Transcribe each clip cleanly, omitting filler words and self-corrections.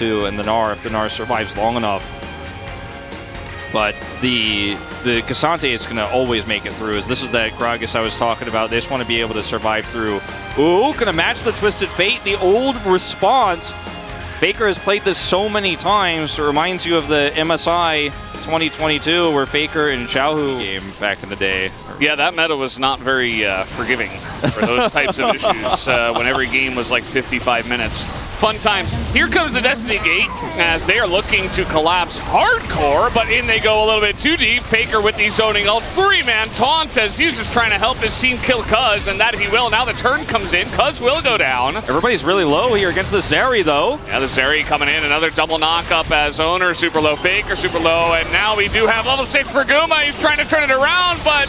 and the Gnar if the Gnar survives long enough. But the Cassante is going to always make it through. As this is that Gragas I was talking about. They just want to be able to survive through. Ooh, going to match the Twisted Fate. The old response. Faker has played this so many times. It reminds you of the MSI 2022 where Faker and Xiaohu game back in the day. Yeah, that meta was not very forgiving for those types of issues when every game was like 55 minutes. Fun times. Here comes the Destiny Gate as they are looking to collapse hardcore, but in they go a little bit too deep. Faker with the zoning ult. 3-man taunt as he's just trying to help his team kill Cuz, and that he will. Now the turn comes in. Cuz will go down. Everybody's really low here against the Zeri, though. Yeah, the Zeri coming in. Another double knock-up as Owner super low, Faker super low, and now we do have level 6 for Guma. He's trying to turn it around, but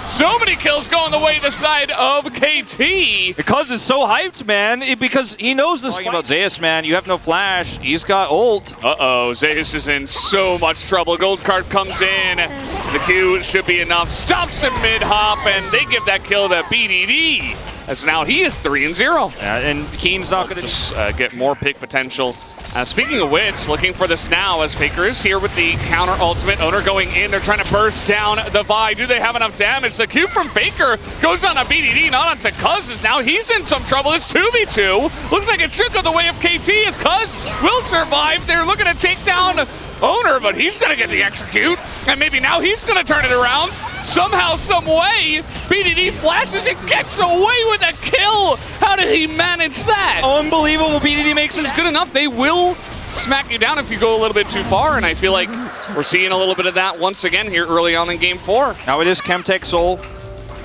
so many kills going the way the side of KT. Because it's so hyped, man. Because he knows this. Talking about Zeus, man. You have no flash. He's got ult. Uh-oh. Zeus is in so much trouble. Gold card comes in. The Q should be enough. Stops him mid-hop, and they give that kill to BDD. As now he is 3-0. Yeah, and Keen's not going to just get more pick potential. Speaking of which, looking for this now as Faker is here with the counter ultimate. Owner going in, they're trying to burst down the Vi. Do they have enough damage? The Q from Faker goes on a BDD, not onto Cuz. Now he's in some trouble. It's 2v2. Looks like it should go the way of KT as Cuz will survive. They're looking to take down Owner, but he's going to get the execute. And maybe now he's going to turn it around. Somehow, some way, BDD flashes and gets away with a kill. How did he manage that? Unbelievable. BDD makes it good enough. They will smack you down if you go a little bit too far, and I feel like we're seeing a little bit of that once again here early on in Game 4. Now it is Chemtech Soul,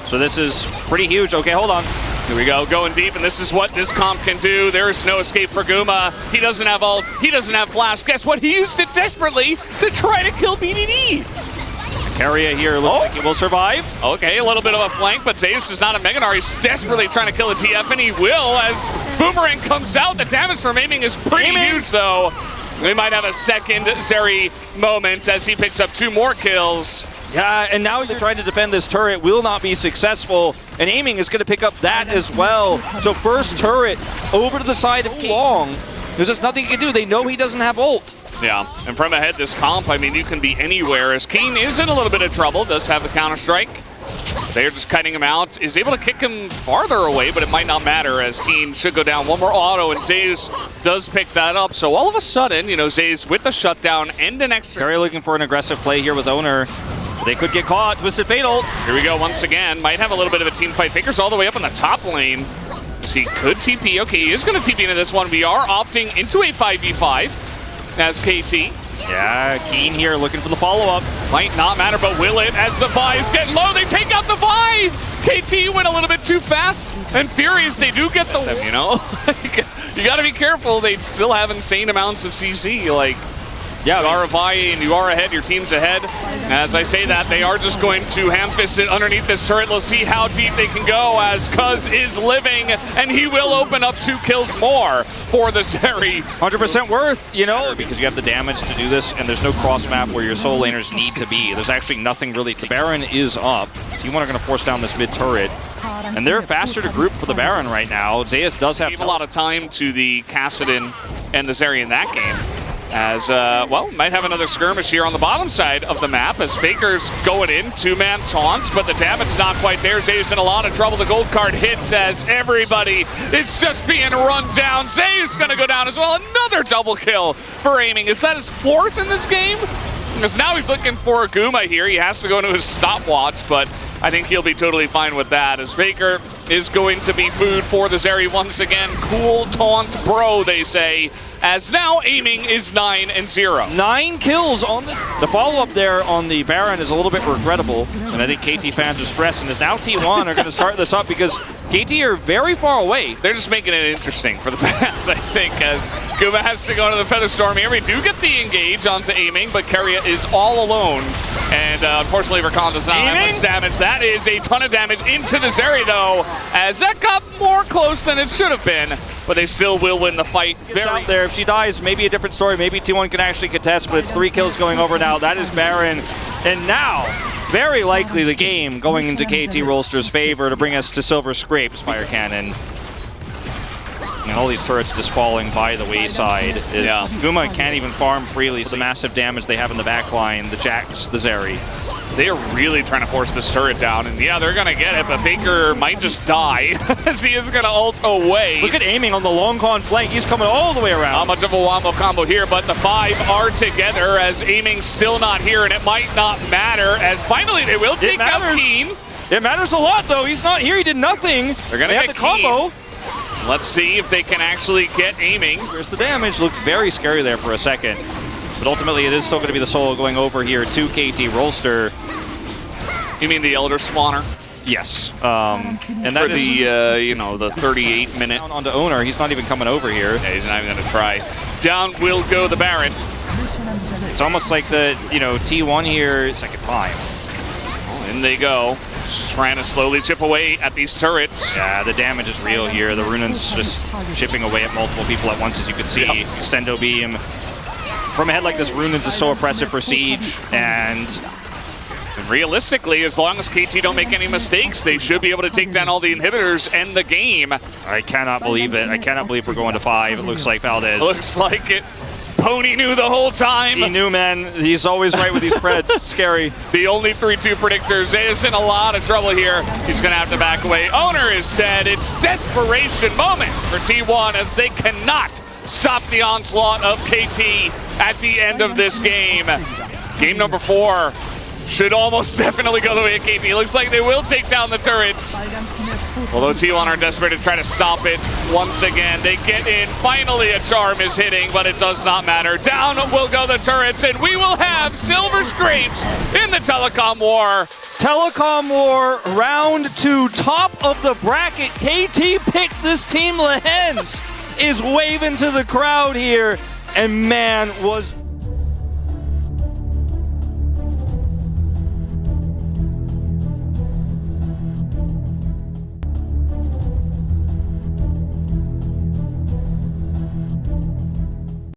so this is pretty huge. Okay, hold on. Here we go, going deep, and this is what this comp can do. There is no escape for Guma. He doesn't have ult, he doesn't have flash. Guess what? He used it desperately to try to kill BDD. Carrier here looks like he will survive. Okay, a little bit of a flank, but Zeus is not a Mega Gnar. He's desperately trying to kill a TF, and he will as Boomerang comes out. The damage from aiming is pretty huge, though. We might have a second Zeri moment as he picks up 2 more kills. Yeah, and now they're trying to defend this turret. Will not be successful, and aiming is going to pick up that as well. So first turret over to the side of Long. There's just nothing he can do. They know he doesn't have ult. Yeah, and from ahead this comp, I mean, you can be anywhere as Keen is in a little bit of trouble, does have the counter-strike. They're just cutting him out, is able to kick him farther away, but it might not matter as Keen should go down. One more auto, and Zeus does pick that up. So all of a sudden, you know, Zeus with the shutdown and an extra. Carrier looking for an aggressive play here with Owner. They could get caught. Twisted Fatal. Here we go once again. Might have a little bit of a team fight. Faker's all the way up in the top lane. He could TP. Okay, he is going to TP into this one. We are opting into a 5v5 as KT. Yeah, Keen here looking for the follow-up. Might not matter, but will it as the Vi is getting low. They take out the Vi. KT went a little bit too fast. And Furious, they do get the, you know, you got to be careful. They still have insane amounts of CC. Like, yeah, you are a Vi and you are ahead, your team's ahead. As I say that, they are just going to ham-fist it underneath this turret. Let's see how deep they can go as Cuz is living, and he will open up 2 kills more for the Zeri. 100% worth, you know, because you have the damage to do this, and there's no cross-map where your solo laners need to be. There's actually nothing really to. Baron is up. T1 are going to force down this mid-turret. And they're faster to group for the Baron right now. Zeus does have a lot of time to the Kassadin and the Zeri in that game. As, well, might have another skirmish here on the bottom side of the map as Faker's going in, 2-man taunts, but the damage not quite there. Zeus in a lot of trouble. The gold card hits as everybody is just being run down. Zeus gonna go down as well. Another double kill for aiming. Is that his 4th in this game? Because now he's looking for a Guma here. He has to go into his stopwatch, but I think he'll be totally fine with that as Faker is going to be food for the Zeri once again. Cool taunt bro, they say. As now aiming is 9-0. 9 kills on this. The follow-up there on the Baron is a little bit regrettable, and I think KT fans are stressed, and as now T1 are going to start this up because KT are very far away. They're just making it interesting for the fans, I think, as Guma has to go to the Featherstorm here. We do get the engage onto aiming, but Carrier is all alone. And unfortunately, Rakan does not have much damage. That is a ton of damage into the Zeri, though, as that got more close than it should have been. But they still will win the fight. It's out there. If she dies, maybe a different story. Maybe T1 can actually contest, but it's 3 kills going over now. That is Baron. And now, very likely the game going into KT Rolster's favor to bring us to Silver Scrapes, Fire Cannon. And all these turrets just falling by the wayside. Yeah. Guma can't even farm freely, so the massive damage they have in the backline, the Jax, the Zeri. They are really trying to force this turret down, and yeah, they're gonna get it, but Faker might just die as he is gonna ult away. Look at aiming on the long con flank. He's coming all the way around. Not much of a wombo combo here, but the 5 are together as aiming's still not here, and it might not matter as finally they will take out Keen. It matters a lot, though. He's not here. He did nothing. They're gonna get get the combo. Let's see if they can actually get aiming. Here's the damage. Looked very scary there for a second. But ultimately, it is still going to be the solo going over here to KT Rolster. You mean the Elder Spawner? Yes. And that for is the, you know, the 38-minute. Down onto Owner. He's not even coming over here. Yeah, he's not even going to try. Down will go the Baron. It's almost like the, T1 here, second time. In they go. Just trying to slowly chip away at these turrets. Yeah, the damage is real here. The Runan's just chipping away at multiple people at once, as you can see. Yep. Extendo beam. From a head like this, Runan's is so oppressive for Siege, and realistically, as long as KT don't make any mistakes, they should be able to take down all the inhibitors and the game. I cannot believe it. I cannot believe we're going to 5. It looks like Valdez. Looks like it. Pony knew the whole time. He knew, man. He's always right with these preds. It's scary. The only 3-2 predictors is in a lot of trouble here. He's going to have to back away. Owner is dead. It's desperation moment for T1 as they cannot stop the onslaught of KT at the end of this game. Game number 4 should almost definitely go the way of KT. Looks like they will take down the turrets. Although T1 are desperate to try to stop it once again. They get in. Finally, a charm is hitting, but it does not matter. Down will go the turrets, and we will have Silver Scrapes in the Telecom War. Telecom War, round 2, top of the bracket. KT picked this team. Lehens is waving to the crowd here, and man, was